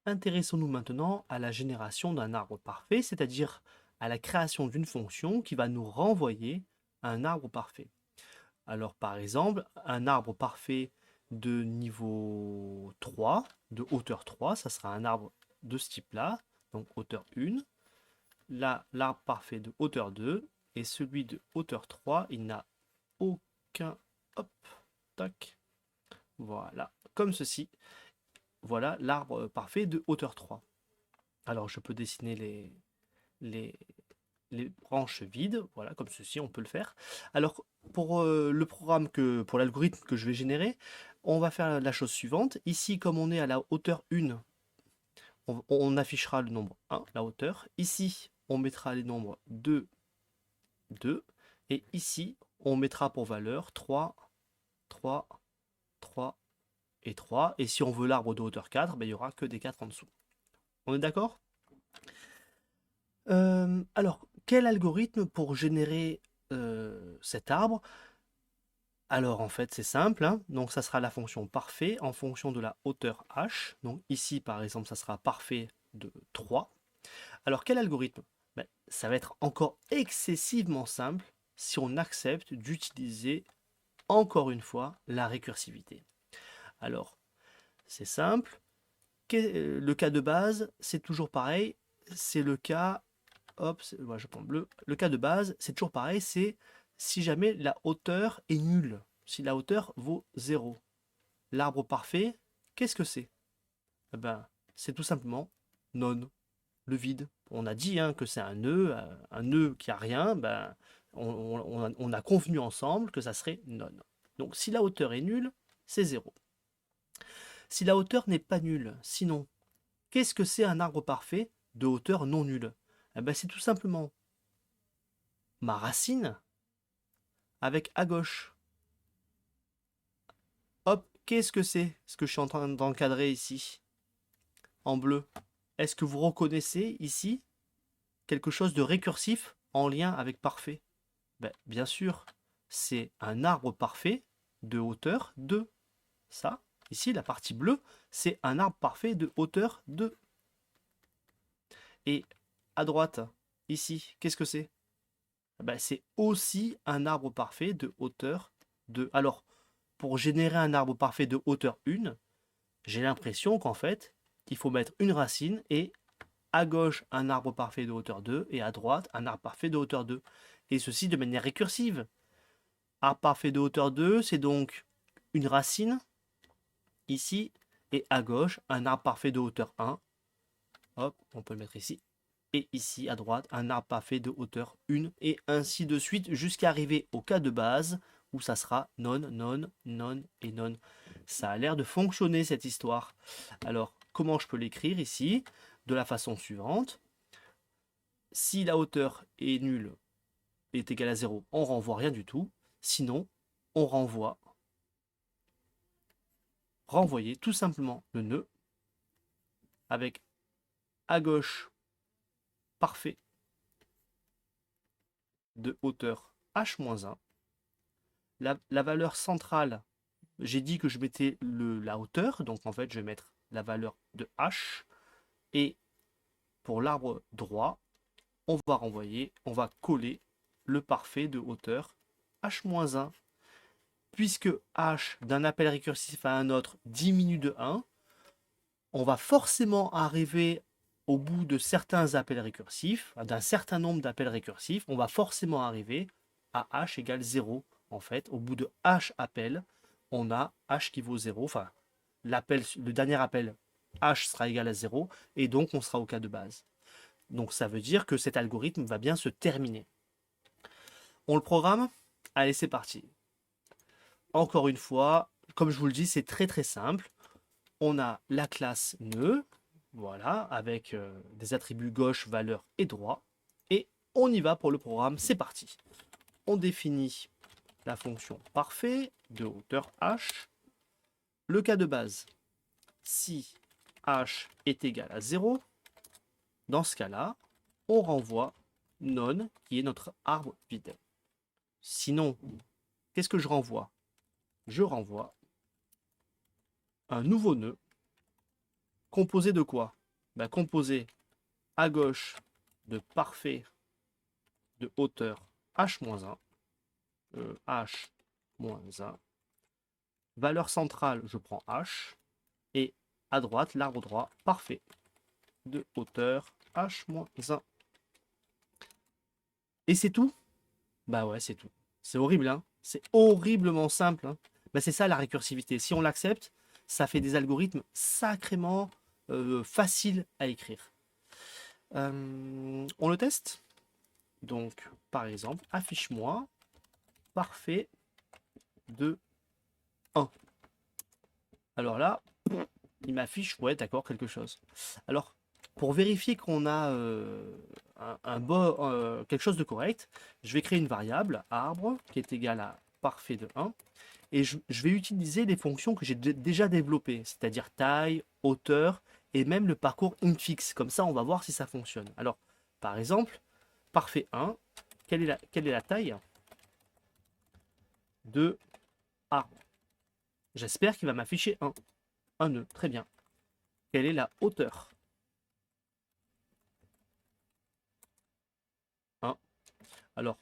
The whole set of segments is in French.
Intéressons-nous maintenant à la génération d'un arbre parfait, c'est-à-dire à la création d'une fonction qui va nous renvoyer un arbre parfait. Alors par exemple, un arbre parfait de niveau 3, de hauteur 3, ça sera un arbre de ce type-là, donc hauteur 1. Là, l'arbre parfait de hauteur 2 et celui de hauteur 3, il n'a aucun... Hop, tac, voilà, comme ceci. Voilà l'arbre parfait de hauteur 3. Alors je peux dessiner les, les branches vides, voilà, comme ceci, on peut le faire. Alors, pour l'algorithme que je vais générer, on va faire la chose suivante. Ici, comme on est à la hauteur 1, on affichera le nombre 1, la hauteur. Ici, on mettra les nombres 2, 2. Et ici, on mettra pour valeur 3, 3, 3 et 3. Et si on veut l'arbre de hauteur 4, ben, il n'y aura que des 4 en dessous. On est d'accord? Alors, quel algorithme pour générer cet arbre? Alors en fait c'est simple, hein. Donc ça sera la fonction parfait en fonction de la hauteur h. Donc ici par exemple ça sera parfait de 3. Alors quel algorithme? Ben, ça va être encore excessivement simple si on accepte d'utiliser encore une fois la récursivité. Alors c'est simple, le cas de base c'est toujours pareil, c'est le cas, hop, voilà, je prends bleu, le cas de base c'est toujours pareil, c'est si jamais la hauteur est nulle, si la hauteur vaut 0. L'arbre parfait, qu'est-ce que c'est? Eh ben, c'est tout simplement non, le vide. On a dit hein, que c'est un nœud qui a rien, ben, on a convenu ensemble que ça serait non. Donc si la hauteur est nulle, c'est 0. Si la hauteur n'est pas nulle, sinon, qu'est-ce que c'est un arbre parfait de hauteur non nulle? Eh ben, c'est tout simplement ma racine avec à gauche. Hop, qu'est-ce que c'est ce que je suis en train d'encadrer ici, en bleu? Est-ce que vous reconnaissez ici quelque chose de récursif en lien avec parfait? Ben, bien sûr, c'est un arbre parfait de hauteur 2. Ça, ici, la partie bleue, c'est un arbre parfait de hauteur 2. Et à droite, ici, qu'est-ce que c'est? Ben, c'est aussi un arbre parfait de hauteur 2. Alors, pour générer un arbre parfait de hauteur 1, j'ai l'impression qu'en fait, il faut mettre une racine et à gauche un arbre parfait de hauteur 2 et à droite un arbre parfait de hauteur 2. Et ceci de manière récursive. Arbre parfait de hauteur 2, c'est donc une racine ici et à gauche un arbre parfait de hauteur 1. Hop, on peut le mettre ici. Et ici à droite un arbre parfait de hauteur 1 et ainsi de suite jusqu'à arriver au cas de base où ça sera non, non, non et non. Ça a l'air de fonctionner cette histoire. Alors, comment je peux l'écrire ici? De la façon suivante. Si la hauteur est nulle, est égale à 0, on renvoie rien du tout. Sinon, on renvoyer tout simplement le nœud avec à gauche parfait de hauteur h-1. La valeur centrale, j'ai dit que je mettais la hauteur, donc en fait je vais mettre la valeur de h. Et pour l'arbre droit, on va renvoyer, on va coller le parfait de hauteur h-1. Puisque h d'un appel récursif à un autre diminue de 1, on va forcément arriver au bout de certains appels récursifs, d'un certain nombre d'appels récursifs, on va forcément arriver à h égale 0. En fait, au bout de h appels, on a h qui vaut 0. Enfin, le dernier appel, h sera égal à 0, et donc on sera au cas de base. Donc ça veut dire que cet algorithme va bien se terminer. On le programme? Allez, c'est parti. Encore une fois, comme je vous le dis, c'est très très simple. On a la classe nœud, voilà, avec des attributs gauche, valeur et droit. Et on y va pour le programme, c'est parti. On définit la fonction parfait de hauteur h. Le cas de base, si h est égal à 0, dans ce cas-là, on renvoie non, qui est notre arbre vide. Sinon, qu'est-ce que je renvoie? Je renvoie un nouveau nœud Composé de quoi? Ben, composé à gauche de parfait de hauteur h-1, h-1. Valeur centrale, je prends h. Et à droite, l'arbre droit parfait de hauteur h-1. Et c'est tout? Bah ouais, c'est tout. C'est horrible, hein? C'est horriblement simple, hein? Bah c'est ça la récursivité. Si on l'accepte, ça fait des algorithmes sacrément faciles à écrire. On le teste? Donc, par exemple, affiche-moi parfait de 1. Alors là, il m'affiche, ouais, d'accord, quelque chose. Alors, pour vérifier qu'on a quelque chose de correct, je vais créer une variable arbre qui est égale à parfait de 1 et je vais utiliser les fonctions que j'ai déjà développées, c'est-à-dire taille, hauteur et même le parcours infix. Comme ça, on va voir si ça fonctionne. Alors, par exemple, parfait 1, quelle est la taille de arbre? J'espère qu'il va m'afficher 1 nœud. Très bien. Quelle est la hauteur? 1. Alors,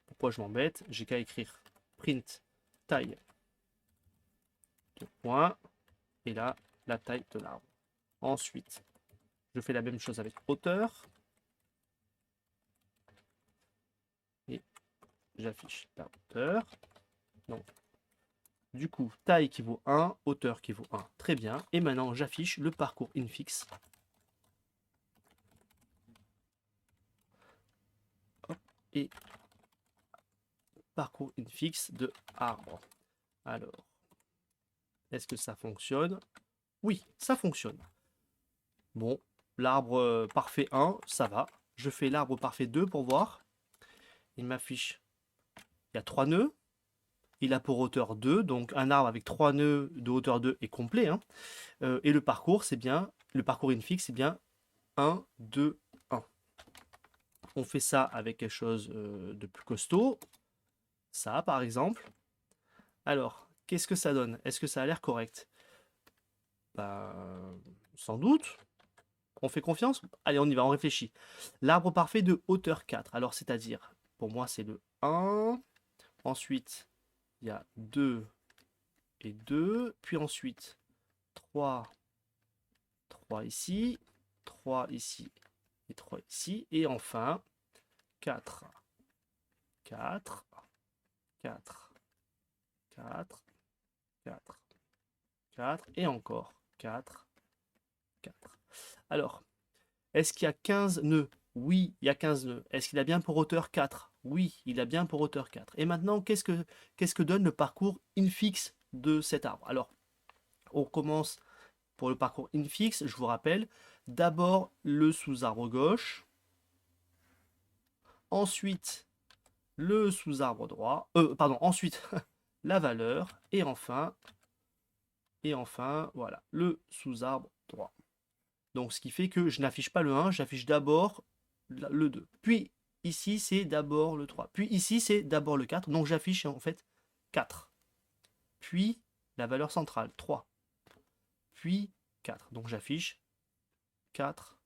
pourquoi je m'embête? J'ai qu'à écrire print taille de point et là, la taille de l'arbre. Ensuite, je fais la même chose avec hauteur et j'affiche la hauteur. Donc, du coup, taille qui vaut 1, hauteur qui vaut 1. Très bien. Et maintenant, j'affiche le parcours infix. Hop, et parcours infix de arbre. Alors, est-ce que ça fonctionne? Oui, ça fonctionne. Bon, l'arbre parfait 1, ça va. Je fais l'arbre parfait 2 pour voir. Il m'affiche, il y a 3 nœuds. Il a pour hauteur 2, donc un arbre avec 3 nœuds de hauteur 2 est complet. Hein. Et le parcours, c'est bien, le parcours infix, c'est bien 1, 2, 1. On fait ça avec quelque chose de plus costaud. Ça, par exemple. Alors, qu'est-ce que ça donne? Est-ce que ça a l'air correct? Ben, sans doute. On fait confiance? Allez, on y va, on réfléchit. L'arbre parfait de hauteur 4. Alors, c'est-à-dire, pour moi, c'est le 1. Ensuite, il y a 2 et 2. Puis ensuite, 3, 3 ici, 3 ici et 3 ici. Et enfin, 4, 4, 4, 4, 4, 4 et encore 4, 4. Alors, est-ce qu'il y a 15 nœuds? Oui, il y a 15 nœuds. Est-ce qu'il a bien pour hauteur 4? Oui, il a bien pour hauteur 4. Et maintenant, qu'est-ce que donne le parcours infix de cet arbre? Alors, on commence pour le parcours infix, je vous rappelle, d'abord le sous-arbre gauche, ensuite le sous-arbre droit, ensuite la valeur, et enfin, voilà, le sous-arbre droit. Donc, ce qui fait que je n'affiche pas le 1, j'affiche d'abord le 2. Puis, ici, c'est d'abord le 3. Puis, ici, c'est d'abord le 4. Donc, j'affiche en fait 4. Puis, la valeur centrale, 3. Puis, 4. Donc, j'affiche 4,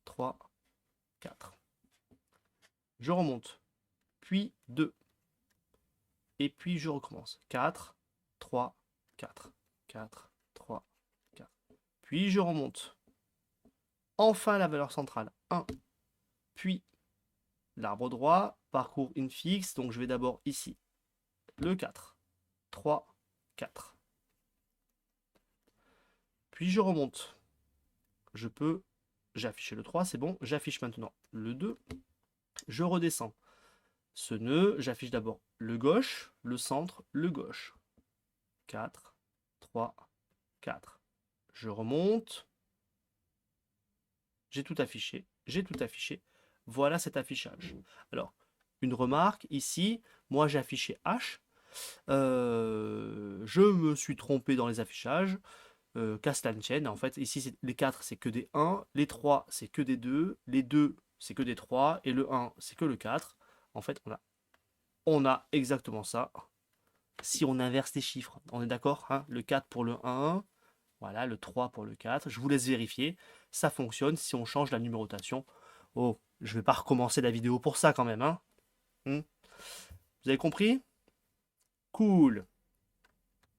3, 4. Je remonte. Puis, 2. Et puis, je recommence. 4, 3, 4. 4, 3, 4. Puis, je remonte. Enfin, la valeur centrale, 1. Puis, l'arbre droit, parcours infix, donc je vais d'abord ici, le 4, 3, 4. Puis je remonte. J'ai affiché le 3, c'est bon, j'affiche maintenant le 2, je redescends. Ce nœud, j'affiche d'abord le gauche, le centre, le gauche. 4, 3, 4. Je remonte. J'ai tout affiché, Voilà cet affichage. Alors, une remarque, ici, moi j'ai affiché H. Je me suis trompé dans les affichages. Qu'à cela ne tienne, en fait, ici, les 4, c'est que des 1, les 3, c'est que des 2, les 2, c'est que des 3, et le 1, c'est que le 4. En fait, on a exactement ça. Si on inverse les chiffres, on est d'accord, hein? Le 4 pour le 1, Voilà, le 3 pour le 4. Je vous laisse vérifier. Ça fonctionne si on change la numérotation. Oh, je vais pas recommencer la vidéo pour ça quand même, hein. Vous avez compris? Cool.